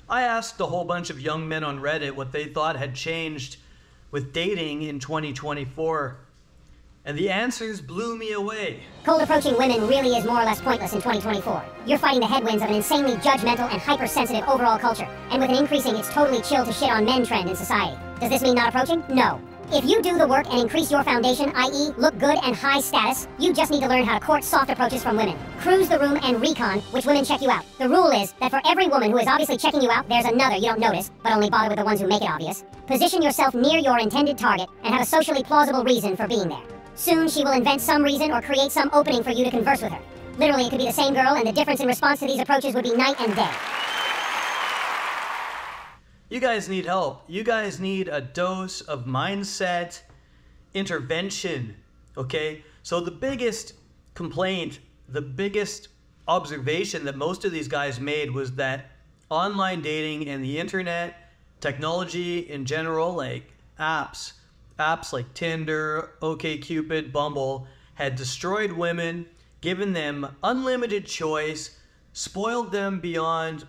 I asked a whole bunch of young men on Reddit what they thought had changed with dating in 2024. And the answers blew me away. Cold approaching women really is more or less pointless in 2024. You're fighting the headwinds of an insanely judgmental and hypersensitive overall culture. And with an increasing it's totally chill to shit on men trend in society. Does this mean not approaching? No. If you do the work and increase your foundation, i.e. look good and high status, you just need to learn how to court soft approaches from women. Cruise the room and recon which women check you out. The rule is that for every woman who is obviously checking you out, there's another you don't notice, but only bother with the ones who make it obvious. Position yourself near your intended target and have a socially plausible reason for being there. Soon she will invent some reason or create some opening for you to converse with her. Literally, it could be the same girl, and the difference in response to these approaches would be night and day. You guys need help. You guys need a dose of mindset intervention, okay? So the biggest complaint, the biggest observation that most of these guys made was that online dating and the internet, technology in general, like apps like Tinder, OkCupid, Bumble, had destroyed women, given them unlimited choice, spoiled them beyond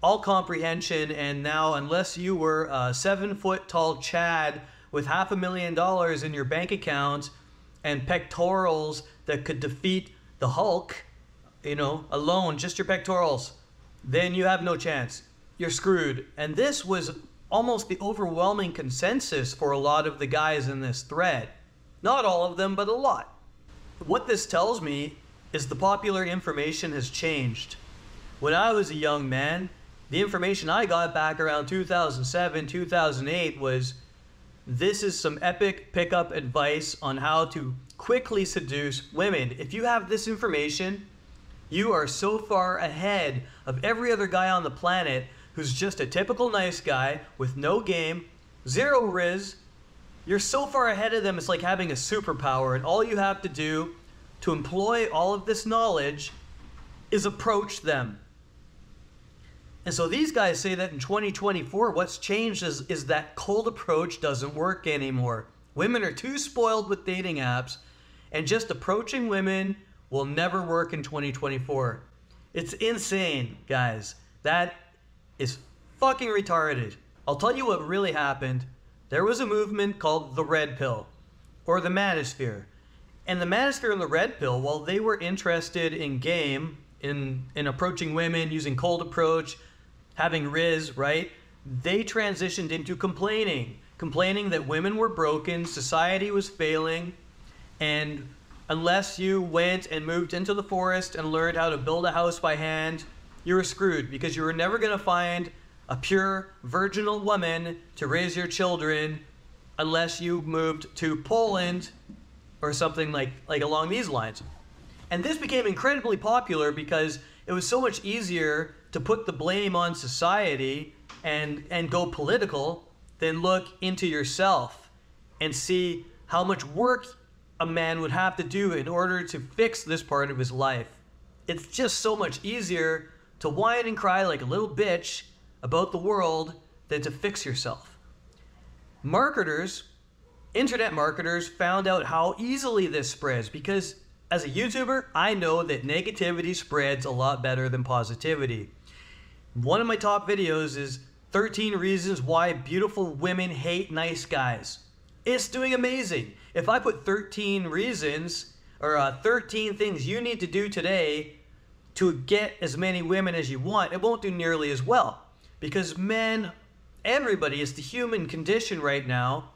all comprehension, and now unless you were a 7-foot-tall Chad with $500,000 in your bank account and pectorals that could defeat the Hulk, you know, alone, just your pectorals, then you have no chance. You're screwed. And this was almost the overwhelming consensus for a lot of the guys in this thread. Not all of them, but a lot. What this tells me is the popular information has changed. When I was a young man, the information I got back around 2007, 2008 was, this is some epic pickup advice on how to quickly seduce women. If you have this information, you are so far ahead of every other guy on the planet who's just a typical nice guy with no game, zero riz. You're so far ahead of them, it's like having a superpower, and all you have to do to employ all of this knowledge is approach them. And so these guys say that in 2024, what's changed is that cold approach doesn't work anymore. Women are too spoiled with dating apps, and just approaching women will never work in 2024. It's insane, guys. That is fucking retarded. I'll tell you what really happened. There was a movement called the Red Pill, or the Manosphere. And the Manosphere and the Red Pill, while they were interested in game, in approaching women, using cold approach, having riz, right? They transitioned into complaining that women were broken, society was failing, and unless you went and moved into the forest and learned how to build a house by hand, you were screwed, because you were never going to find a pure virginal woman to raise your children unless you moved to Poland or something like along these lines. And this became incredibly popular because it was so much easier to put the blame on society and go political than look into yourself and see how much work a man would have to do in order to fix this part of his life. It's just so much easier to whine and cry like a little bitch about the world than to fix yourself. Marketers, internet marketers, found out how easily this spreads because as a YouTuber, I know that negativity spreads a lot better than positivity. One of my top videos is 13 reasons why beautiful women hate nice guys. It's doing amazing. If I put 13 reasons or 13 things you need to do today to get as many women as you want, it won't do nearly as well. Because men, everybody, it's the human condition right now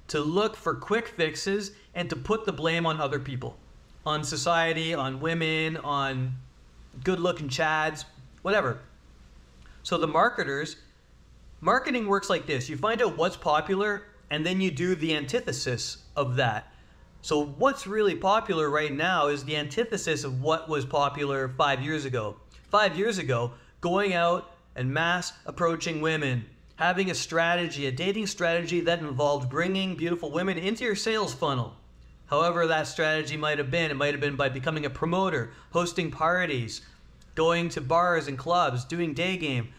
to look for quick fixes and to put the blame on other people. On society, on women, on good-looking chads, whatever. So the marketing works like this. You find out what's popular and then you do the antithesis of that. So what's really popular right now is the antithesis of what was popular 5 years ago. 5 years ago, going out and mass approaching women, having a strategy, a dating strategy that involved bringing beautiful women into your sales funnel. However that strategy might have been, it might have been by becoming a promoter, hosting parties, going to bars and clubs, doing day game.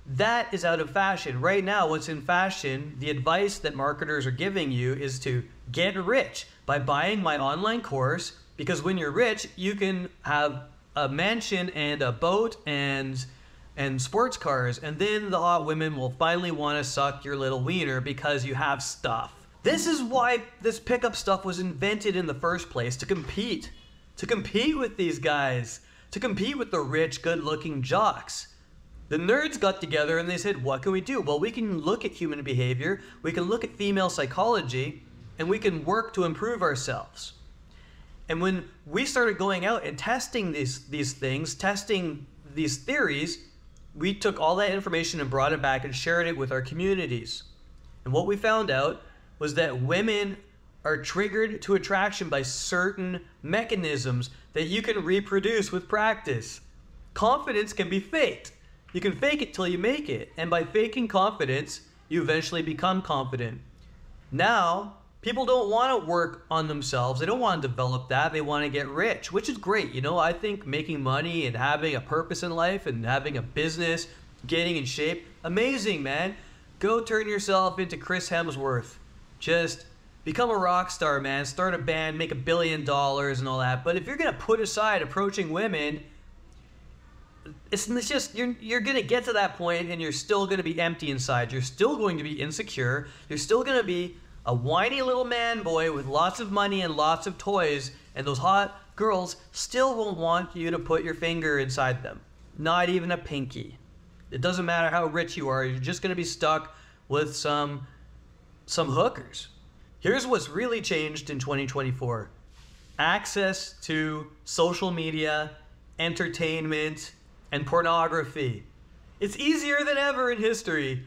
That is out of fashion. Right now, what's in fashion, the advice that marketers are giving you is to get rich by buying my online course, because when you're rich, you can have a mansion and a boat and and sports cars, and then the hot women will finally want to suck your little wiener because you have stuff. This is why this pickup stuff was invented in the first place, to compete with these guys, to compete with the rich, good-looking jocks. The nerds got together and they said, what can we do? Well, we can look at human behavior, we can look at female psychology, and we can work to improve ourselves. And when we started going out and testing these things, testing these theories, we took all that information and brought it back and shared it with our communities. And what we found out was that women are triggered to attraction by certain mechanisms that you can reproduce with practice. Confidence can be faked. You can fake it till you make it. And by faking confidence, you eventually become confident. Now, people don't want to work on themselves. They don't want to develop that. They want to get rich, which is great. You know, I think making money and having a purpose in life and having a business, getting in shape, amazing, man. Go turn yourself into Chris Hemsworth. Just become a rock star, man. Start a band, make $1 billion and all that. But if you're going to put aside approaching women, it's just, you're going to get to that point and you're still going to be empty inside. You're still going to be insecure. You're still going to be a whiny little man boy with lots of money and lots of toys, and those hot girls still won't want you to put your finger inside them. Not even a pinky. It doesn't matter how rich you are, you're just going to be stuck with some hookers. Here's what's really changed in 2024. Access to social media, entertainment, and pornography. It's easier than ever in history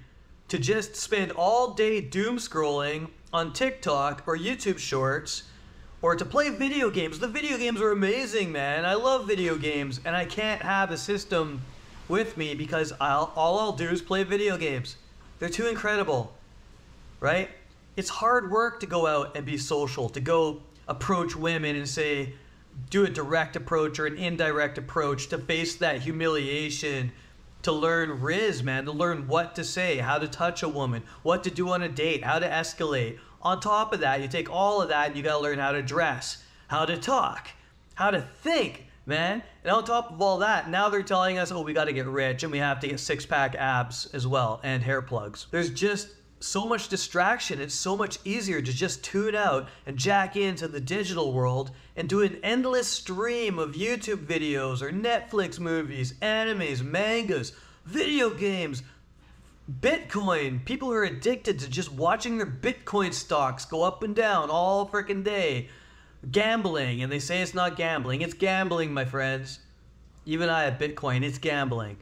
to just spend all day doom scrolling on TikTok or YouTube Shorts, or to play video games. The video games are amazing, man. I love video games, and I can't have a system with me because all I'll do is play video games. They're too incredible, right? It's hard work to go out and be social, to go approach women and say, do a direct approach or an indirect approach, to face that humiliation, to learn Riz, man, to learn what to say, how to touch a woman, what to do on a date, how to escalate. On top of that, you take all of that and you gotta learn how to dress, how to talk, how to think, man. And on top of all that, now they're telling us, oh, we gotta get rich and we have to get six-pack abs as well and hair plugs. There's just so much distraction. It's so much easier to just tune out and jack into the digital world and do an endless stream of YouTube videos or Netflix movies, animes, mangas, video games, Bitcoin. People are addicted to just watching their Bitcoin stocks go up and down all freaking day. Gambling, and they say it's not gambling. It's gambling, my friends. Even I have Bitcoin, it's gambling.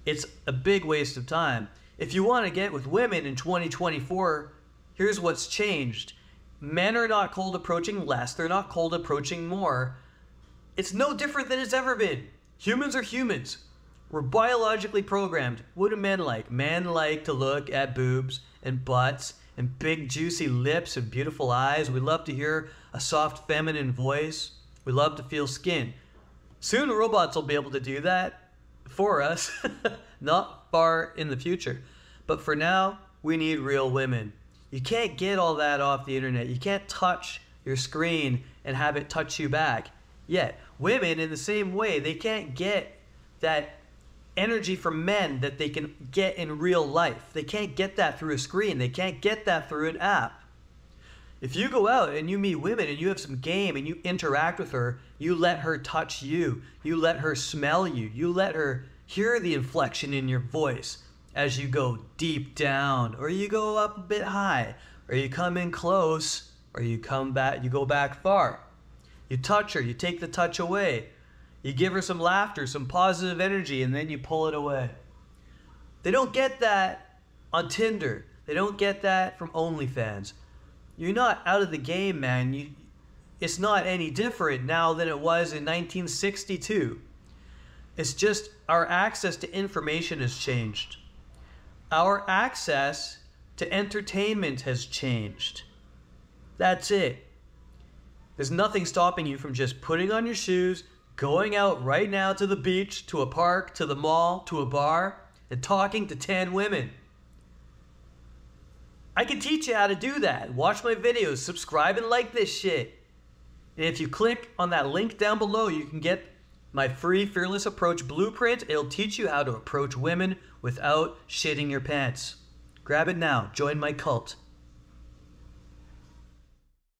It's a big waste of time. If you want to get with women in 2024, here's what's changed. Men are not cold approaching less. They're not cold approaching more. It's no different than it's ever been. Humans are humans. We're biologically programmed. What do men like? Men like to look at boobs and butts and big juicy lips and beautiful eyes. We love to hear a soft feminine voice. We love to feel skin. Soon robots will be able to do that for us. Not far in the future. But for now, we need real women. You can't get all that off the internet. You can't touch your screen and have it touch you back. Yet, women in the same way, they can't get that energy from men that they can get in real life. They can't get that through a screen. They can't get that through an app. If you go out and you meet women and you have some game and you interact with her, you let her touch you. You let her smell you. You let her hear the inflection in your voice as you go deep down, or you go up a bit high, or you come in close, or you come back, you go back far. You touch her, you take the touch away. You give her some laughter, some positive energy, and then you pull it away. They don't get that on Tinder. They don't get that from OnlyFans. You're not out of the game, man. It's not any different now than it was in 1962. It's just our access to information has changed. Our access to entertainment has changed. That's it. There's nothing stopping you from just putting on your shoes, going out right now to the beach, to a park, to the mall, to a bar, and talking to 10 women. I can teach you how to do that. Watch my videos, subscribe and like this shit. And if you click on that link down below, you can get My free Fearless Approach Blueprint. It'll teach you how to approach women without shitting your pants. Grab it now. Join my cult.